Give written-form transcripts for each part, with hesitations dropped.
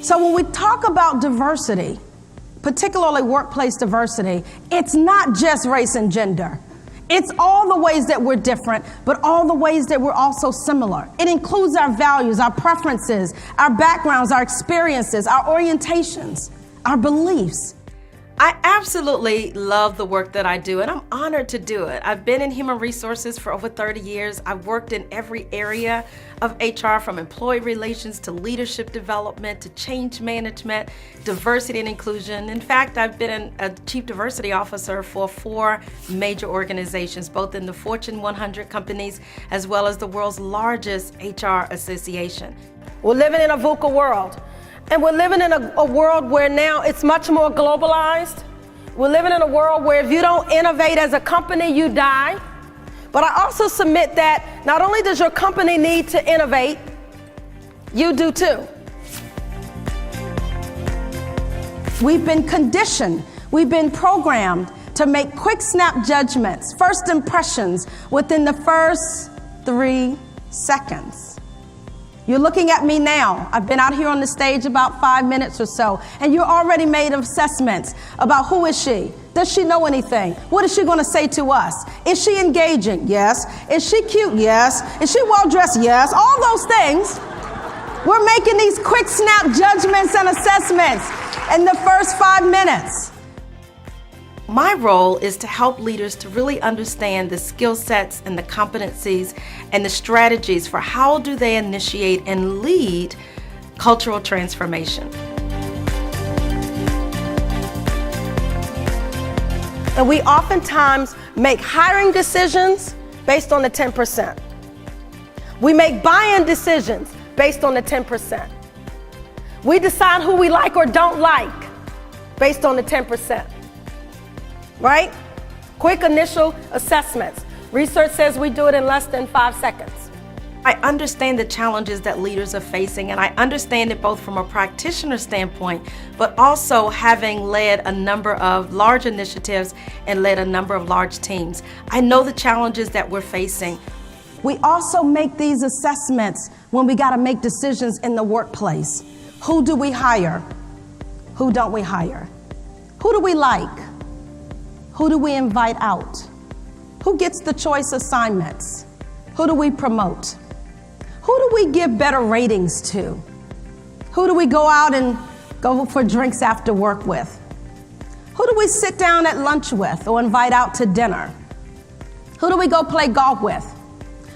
So when we talk about diversity, particularly workplace diversity, it's not just race and gender. It's all the ways that we're different, but all the ways that we're also similar. It includes our values, our preferences, our backgrounds, our experiences, our orientations, our beliefs. I absolutely love the work that I do, and I'm honored to do it. I've been in human resources for over 30 years. I've worked in every area of HR, from employee relations to leadership development to change management, diversity and inclusion. In fact, I've been a chief diversity officer for 4 major organizations, both in the Fortune 100 companies as well as the world's largest HR association. We're living in a VUCA world. And we're living in a world where now it's much more globalized. We're living in a world where if you don't innovate as a company, you die. But I also submit that not only does your company need to innovate, you do too. We've been conditioned, we've been programmed to make quick snap judgments, first impressions within the first 3 seconds. You're looking at me now. I've been out here on the stage about 5 minutes or so, and you're already made assessments about who is she? Does she know anything? What is she going to say to us? Is she engaging? Yes. Is she cute? Yes. Is she well-dressed? Yes. All those things. We're making these quick snap judgments and assessments in the first 5 minutes. My role is to help leaders to really understand the skill sets and the competencies and the strategies for how do they initiate and lead cultural transformation. And we oftentimes make hiring decisions based on the 10%. We make buy-in decisions based on the 10%. We decide who we like or don't like based on the 10%. Right? Quick initial assessments. Research says we do it in less than 5 seconds. I understand the challenges that leaders are facing, and I understand it both from a practitioner standpoint, but also having led a number of large initiatives and led a number of large teams. I know the challenges that we're facing. We also make these assessments when we got to make decisions in the workplace. Who do we hire? Who don't we hire? Who do we like? Who do we invite out? Who gets the choice assignments? Who do we promote? Who do we give better ratings to? Who do we go out and go for drinks after work with? Who do we sit down at lunch with or invite out to dinner? Who do we go play golf with?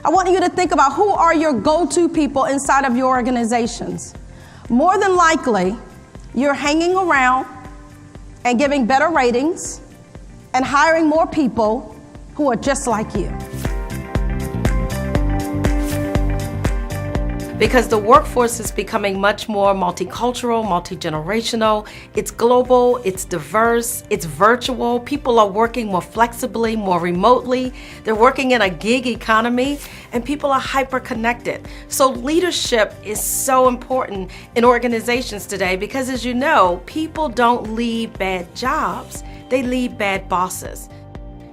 I want you to think about who are your go-to people inside of your organizations. More than likely, you're hanging around and giving better ratings and hiring more people who are just like you. Because the workforce is becoming much more multicultural, multi-generational. It's global, it's diverse, it's virtual. People are working more flexibly, more remotely. They're working in a gig economy, and people are hyper-connected. So leadership is so important in organizations today because, as you know, people don't leave bad jobs. They leave bad bosses.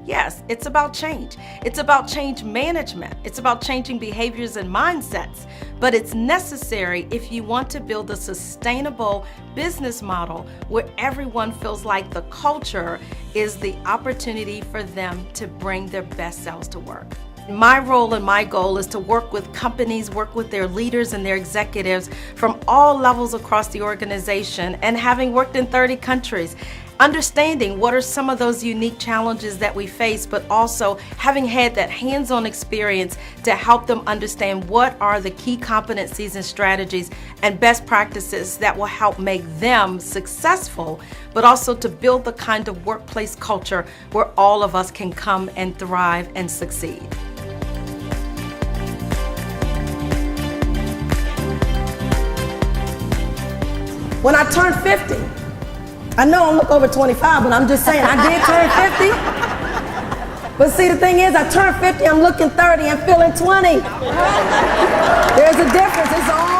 Yes, it's about change. It's about change management. It's about changing behaviors and mindsets. But it's necessary if you want to build a sustainable business model where everyone feels like the culture is the opportunity for them to bring their best selves to work. My role and my goal is to work with companies, work with their leaders and their executives from all levels across the organization, and having worked in 30 countries, understanding what are some of those unique challenges that we face, but also having had that hands-on experience to help them understand what are the key competencies and strategies and best practices that will help make them successful, but also to build the kind of workplace culture where all of us can come and thrive and succeed. When I turned 50, I know I look over 25, but I'm just saying, I did turn 50. But see, the thing is, I turned 50, I'm looking 30 and feeling 20. There's a difference, it's all